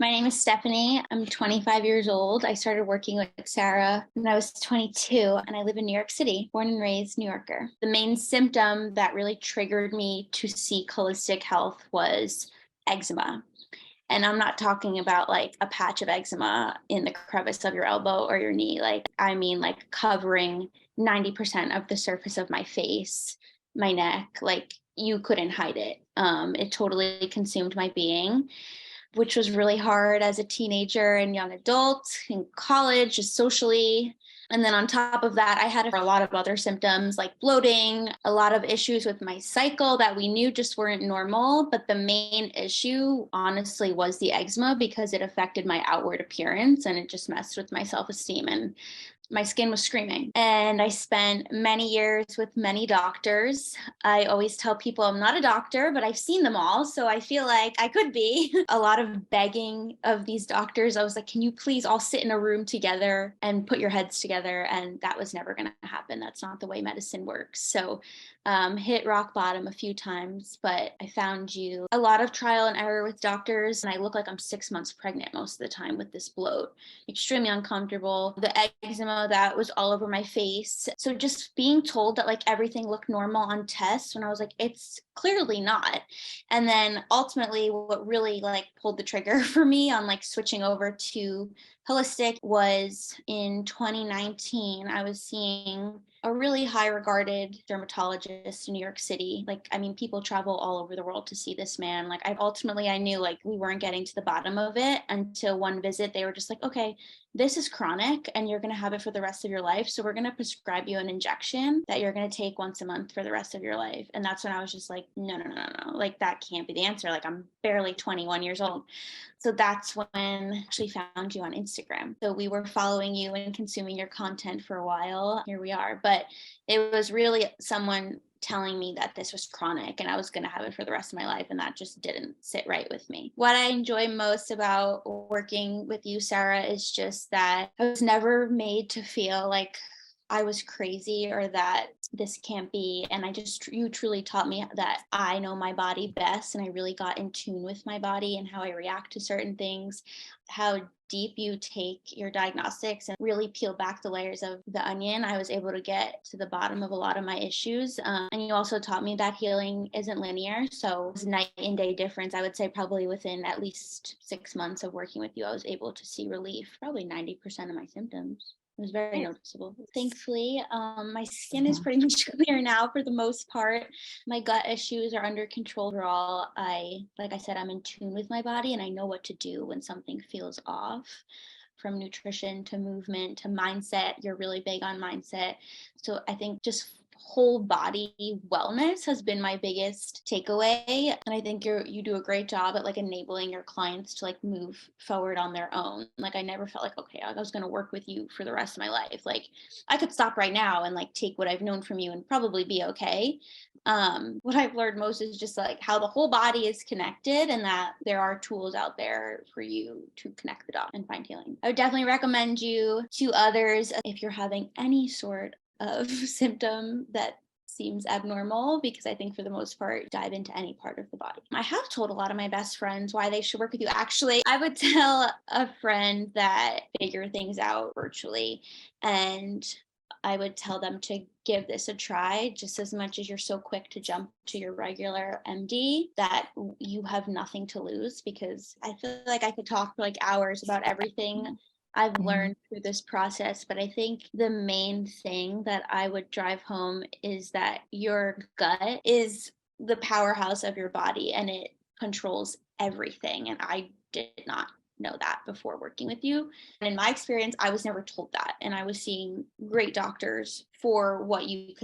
My name is Stephanie. I'm 25 years old. I started working with Sarah when I was 22, and I live in New York City, born and raised New Yorker. The main symptom that really triggered me to seek holistic health was eczema. And I'm not talking about like a patch of eczema in the crevice of your elbow or your knee. I mean, like covering 90% of the surface of my face, my neck. Like, you couldn't hide it. It totally consumed my being, which was really hard as a teenager and young adult in college, just socially. And then on top of that, I had a lot of other symptoms like bloating, a lot of issues with my cycle that we knew just weren't normal. But the main issue, honestly, was the eczema because it affected my outward appearance and it just messed with my self-esteem. And my skin was screaming. And I spent many years with many doctors. I always tell people I'm not a doctor, but I've seen them all. So I feel like I could be. A lot of begging of these doctors. I was like, can you please all sit in a room together and put your heads together? And that was never going to happen. That's not the way medicine works. So hit rock bottom a few times, but I found you. A lot of trial and error with doctors. And I look like I'm 6 months pregnant most of the time with this bloat. Extremely uncomfortable. The eczema that was all over my face. So just being told that like everything looked normal on tests when I was like, it's clearly not. And then ultimately what really like pulled the trigger for me on like switching over to holistic was in 2019. I was seeing a really high regarded dermatologist in New York City. Like, I mean, people travel all over the world to see this man. Like, I knew like we weren't getting to the bottom of it until one visit. They were just like, okay, this is chronic and you're going to have it for the rest of your life. So we're going to prescribe you an injection that you're going to take once a month for the rest of your life. And that's when I was just like, no, no, no, no, no. Like, that can't be the answer. Like, I'm barely 21 years old. So that's when I actually found you on Instagram. So we were following you and consuming your content for a while. Here we are. But it was really someone telling me that this was chronic and I was going to have it for the rest of my life. And that just didn't sit right with me. What I enjoy most about working with you, Sarah, is just that I was never made to feel like I was crazy or that this can't be. And you truly taught me that I know my body best. And I really got in tune with my body and how I react to certain things, how deep you take your diagnostics and really peel back the layers of the onion. I was able to get to the bottom of a lot of my issues. And you also taught me that healing isn't linear. So it's a night and day difference. I would say probably within at least 6 months of working with you, I was able to see relief, probably 90% of my symptoms. It was very noticeable. Thankfully, my skin is pretty much clear now for the most part. My gut issues are under control overall. Like I said, I'm in tune with my body and I know what to do when something feels off, from nutrition to movement to mindset. You're really big on mindset. So I think just whole body wellness has been my biggest takeaway. And I think you do a great job at like enabling your clients to like move forward on their own. Like, I never felt like, okay, I was going to work with you for the rest of my life. Like, I could stop right now and like take what I've known from you and probably be okay. What I've learned most is just like how the whole body is connected and that there are tools out there for you to connect the dots and find healing. I would definitely recommend you to others if you're having any sort of symptom that seems abnormal, because I think for the most part, dive into any part of the body. I have told a lot of my best friends why they should work with you. Actually, I would tell a friend that figure things out virtually, and I would tell them to give this a try just as much as you're so quick to jump to your regular MD, that you have nothing to lose, because I feel like I could talk for like hours about everything I've learned through this process. But I think the main thing that I would drive home is that your gut is the powerhouse of your body and it controls everything. And I did not know that before working with you. And in my experience, I was never told that. And I was seeing great doctors for what you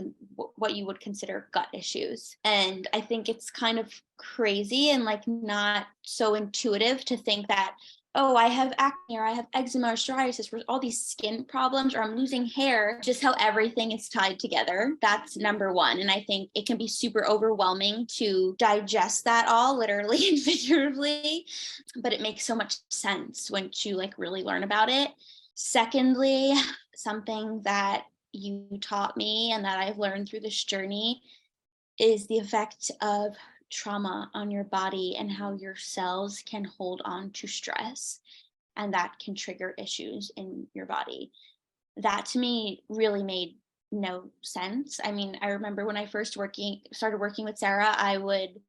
would consider gut issues. And I think it's kind of crazy and like not so intuitive to think that, oh, I have acne or I have eczema or psoriasis, or all these skin problems, or I'm losing hair, just how everything is tied together. That's number one. And I think it can be super overwhelming to digest that all, literally and figuratively, but it makes so much sense when you like really learn about it. Secondly, something that you taught me and that I've learned through this journey is the effect of trauma on your body and how your cells can hold on to stress, and that can trigger issues in your body. That to me really made no sense. I mean, I remember when I first started working with Sarah, I would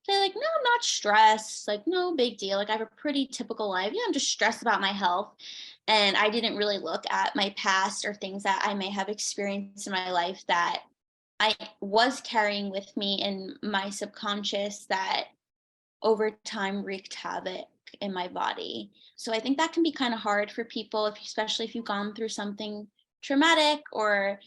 say like, no, I'm not stressed, like no big deal. Like I have a pretty typical life. Yeah, I'm just stressed about my health. And I didn't really look at my past or things that I may have experienced in my life that I was carrying with me in my subconscious that over time wreaked havoc in my body. So I think that can be kind of hard for people, especially if you've gone through something traumatic or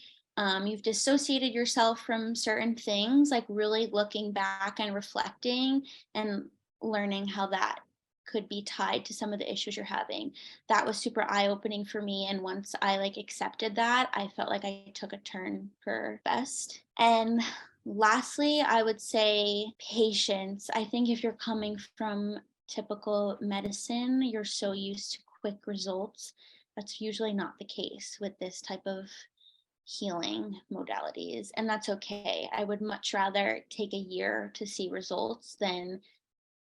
you've dissociated yourself from certain things, like really looking back and reflecting and learning how that could be tied to some of the issues you're having. That was super eye-opening for me. And once I like accepted that, I felt like I took a turn for best. And lastly, I would say patience. I think if you're coming from typical medicine, you're so used to quick results. That's usually not the case with this type of healing modalities, and that's okay. I would much rather take a year to see results than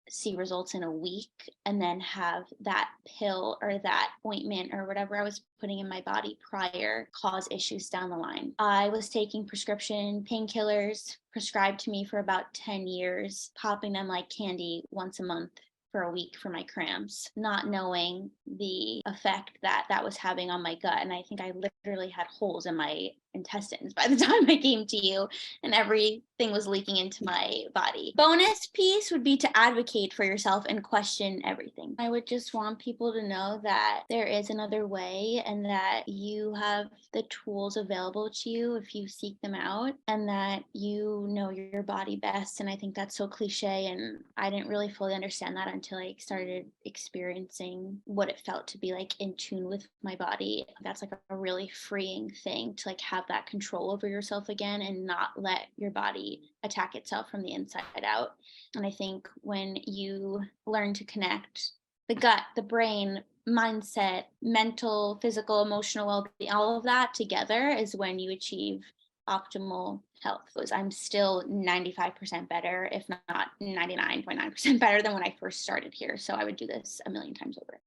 see results in a week and then have that pill or that ointment or whatever I was putting in my body prior cause issues down the line. I was taking prescription painkillers prescribed to me for about 10 years, popping them like candy once a month for a week for my cramps, not knowing the effect that that was having on my gut. And I think I literally had holes in my intestines by the time I came to you, and everything was leaking into my body. Bonus piece would be to advocate for yourself and question everything. I would just want people to know that there is another way and that you have the tools available to you if you seek them out, and that you know your body best. And I think that's so cliche, and I didn't really fully understand that until I started experiencing what it felt to be like in tune with my body. That's like a really freeing thing to like have that control over yourself again and not let your body attack itself from the inside out. And I think when you learn to connect the gut, the brain, mindset, mental, physical, emotional well-being, all of that together is when you achieve optimal health. I'm still 95% better, if not 99.9% better than when I first started here. So I would do this a million times over.